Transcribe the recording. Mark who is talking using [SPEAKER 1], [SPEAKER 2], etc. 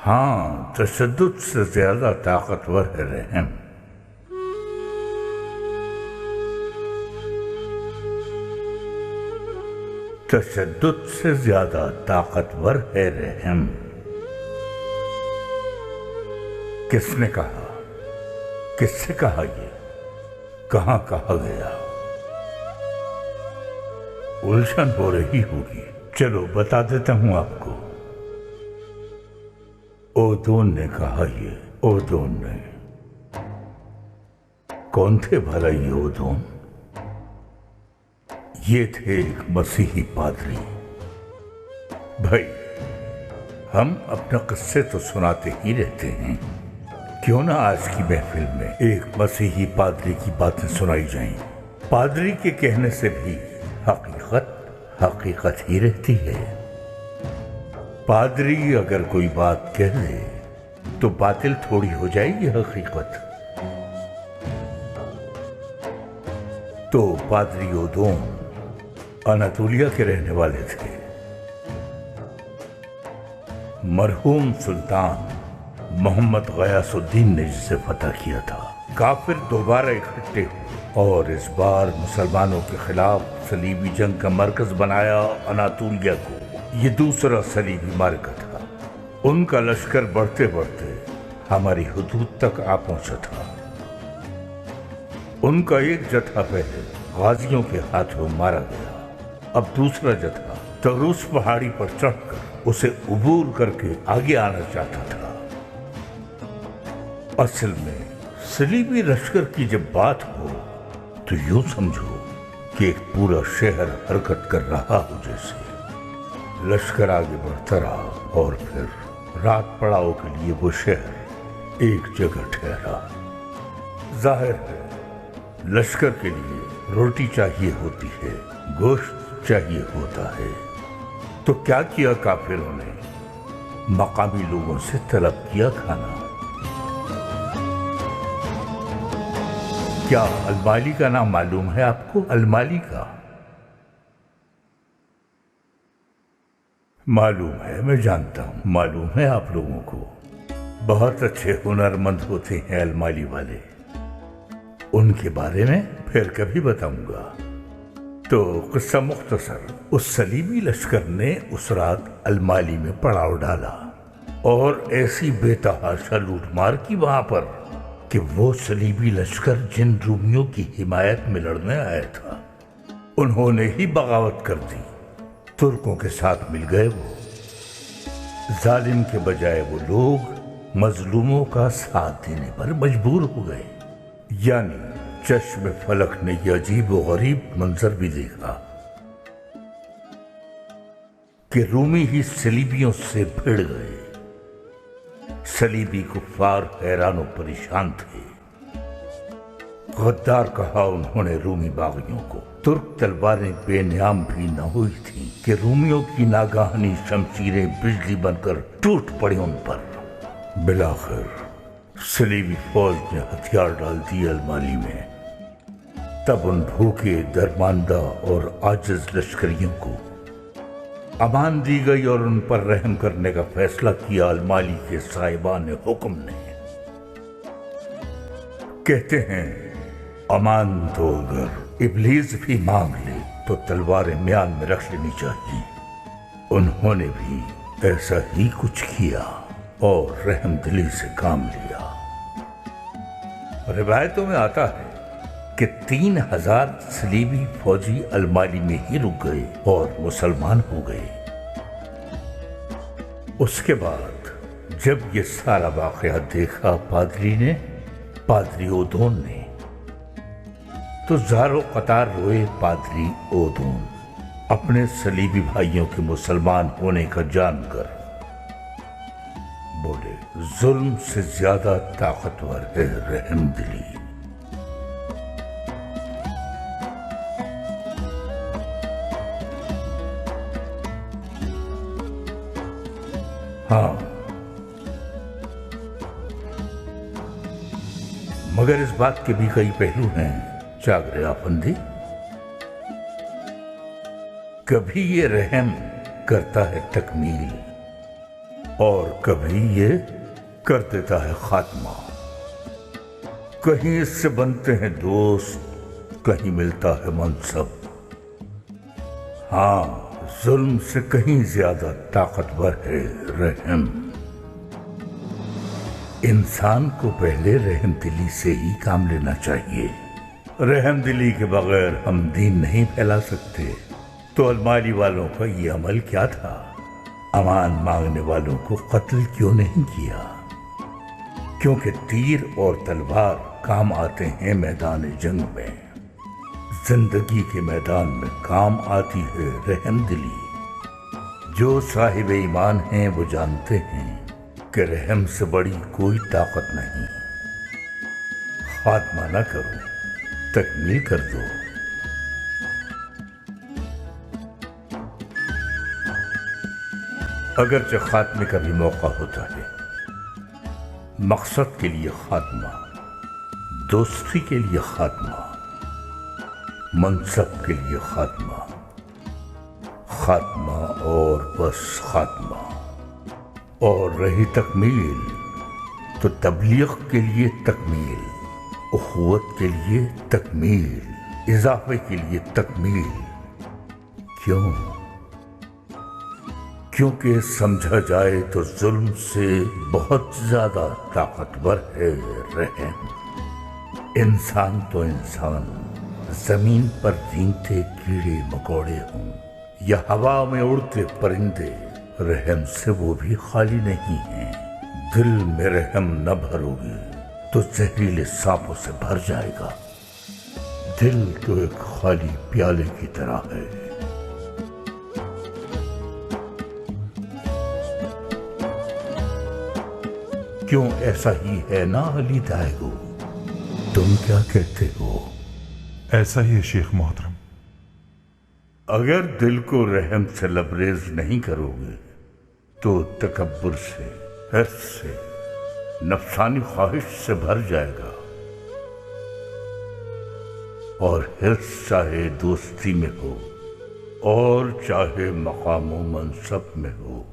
[SPEAKER 1] ہاں، تشدد سے زیادہ طاقتور ہے رحم۔ تشدد سے زیادہ طاقتور ہے رحم۔ کس نے کہا؟ کس سے کہا؟ یہ کہاں کہا گیا؟ الجھن ہو رہی ہوگی، چلو بتا دیتا ہوں آپ کو۔ اوذون نے کہا یہ، اوذون نے۔ کون تھے بھلا یہ اوذون؟ یہ تھے ایک مسیحی پادری۔ بھائی، ہم اپنے قصے تو سناتے ہی رہتے ہیں، کیوں نہ آج کی محفل میں ایک مسیحی پادری کی باتیں سنائی جائیں؟ پادری کے کہنے سے بھی حقیقت ہی رہتی ہے۔ پادری اگر کوئی بات کہہ دے تو باطل تھوڑی ہو جائے گی حقیقت۔ تو پادری اوذون اناطولیہ کے رہنے والے تھے۔ مرحوم سلطان محمد غیاث الدین نے جسے فتح کیا تھا، کافر دوبارہ اکٹھے ہوئے اور اس بار مسلمانوں کے خلاف صلیبی جنگ کا مرکز بنایا اناطولیہ کو۔ یہ دوسرا صلیبی معرکہ تھا۔ ان کا لشکر بڑھتے بڑھتے ہماری حدود تک آ پہنچا تھا۔ ان کا ایک جتھا پہلے غازیوں کے ہاتھوں مارا گیا، اب دوسرا جتھا تروس پہاڑی پر چڑھ کر اسے عبور کر کے آگے آنا چاہتا تھا۔ اصل میں صلیبی لشکر کی جب بات ہو تو یوں سمجھو کہ ایک پورا شہر حرکت کر رہا ہو جیسے۔ لشکر آگے بڑھتا رہا اور پھر رات پڑاؤ کے لیے وہ شہر ایک جگہ ٹھہرا۔ ظاہر ہے لشکر کے لیے روٹی چاہیے ہوتی ہے، گوشت چاہیے ہوتا ہے، تو کیا کیا کافروں نے؟ مقامی لوگوں سے طلب کیا کھانا۔ کیا المالی کا نام معلوم ہے آپ کو؟ المالی کا معلوم ہے، میں جانتا ہوں، معلوم ہے آپ لوگوں کو۔ بہت اچھے ہنرمند ہوتے ہیں المالی والے، ان کے بارے میں پھر کبھی بتاؤں گا۔ تو قصہ مختصر، اس صلیبی لشکر نے اس رات المالی میں پڑاؤ ڈالا اور ایسی بے تحاشا لوٹ مار کی وہاں پر کہ وہ صلیبی لشکر جن رومیوں کی حمایت میں لڑنے آیا تھا انہوں نے ہی بغاوت کر دی، ترکوں کے ساتھ مل گئے۔ وہ ظالم کے بجائے وہ لوگ مظلوموں کا ساتھ دینے پر مجبور ہو گئے۔ یعنی چشم فلک نے یہ عجیب و غریب منظر بھی دیکھا کہ رومی ہی صلیبیوں سے بھیڑ گئے۔ صلیبی کفار حیران و پریشان تھے۔ غدار کہا انہوں نے رومی باغیوں کو۔ ترک تلواریں بے نیام بھی نہ ہوئی تھیں کہ رومیوں کی ناگہانی شمشیریں بجلی بن کر ٹوٹ پڑی ان پر۔ بالآخر صلیبی فوج نے ہتھیار ڈال دیے المالی میں۔ تب ان بھوکے، درماندہ اور عاجز لشکریوں کو امان دی گئی اور ان پر رحم کرنے کا فیصلہ کیا المالی کے صاحبان حکم نے۔ کہتے ہیں امان تو اگر ابلیس بھی مانگ لے تو تلواریں میان میں رکھ لینی چاہیے۔ انہوں نے بھی ایسا ہی کچھ کیا اور رحم دلی سے کام لیا۔ روایتوں میں آتا ہے کہ 3000 صلیبی فوجی المالی میں ہی رک گئے اور مسلمان ہو گئے۔ اس کے بعد جب یہ سارا واقعہ دیکھا پادری اوذون نے، تو زارو قطار روئے پادری اوذون اپنے صلیبی بھائیوں کے مسلمان ہونے کا جان کر۔ بولے ظلم سے زیادہ طاقتور ہے رحم دلی۔ ہاں، مگر اس بات کے بھی کئی پہلو ہیں چاگرے آفندی۔ کبھی یہ رحم کرتا ہے تکمیل اور کبھی یہ کر دیتا ہے خاتمہ۔ کہیں اس سے بنتے ہیں دوست، کہیں ملتا ہے منصب۔ ہاں، ظلم سے کہیں زیادہ طاقتور ہے رحم۔ انسان کو پہلے رحم دلی سے ہی کام لینا چاہیے۔ رحم دلی کے بغیر ہم دین نہیں پھیلا سکتے۔ تو المالی والوں کا یہ عمل کیا تھا؟ امان مانگنے والوں کو قتل کیوں نہیں کیا؟ کیونکہ تیر اور تلوار کام آتے ہیں میدان جنگ میں، زندگی کے میدان میں کام آتی ہے رحم دلی۔ جو صاحب ایمان ہیں وہ جانتے ہیں کہ رحم سے بڑی کوئی طاقت نہیں۔ خاتمہ نہ کرو، تکمیل کر دو۔ اگرچہ خاتمے کا بھی موقع ہوتا ہے، مقصد کے لیے خاتمہ، دوستی کے لیے خاتمہ، منصب کے لیے خاتمہ، خاتمہ اور بس خاتمہ۔ اور رہی تکمیل تو تبلیغ کے لیے تکمیل، اخوت کے لیے تکمیل، اضافے کے لیے تکمیل۔ کیوں؟ کیونکہ سمجھا جائے تو ظلم سے بہت زیادہ طاقتور ہے رحم۔ انسان تو انسان، زمین پر رینگتے کیڑے مکوڑے ہوں یا ہوا میں اڑتے پرندے، رحم سے وہ بھی خالی نہیں ہیں۔ دل میں رحم نہ بھرو گے تو زہریلے سانپوں سے بھر جائے گا۔ دل تو ایک خالی پیالے کی طرح ہے۔ کیوں ایسا ہی ہے نا علی دائگو؟ تم کیا کہتے ہو؟
[SPEAKER 2] ایسا ہی ہے شیخ محترم۔
[SPEAKER 1] اگر دل کو رحم سے لبریز نہیں کرو گے تو تکبر سے، حرص سے، نفسانی خواہش سے بھر جائے گا۔ اور حرص چاہے دوستی میں ہو اور چاہے مقام و منصب میں ہو،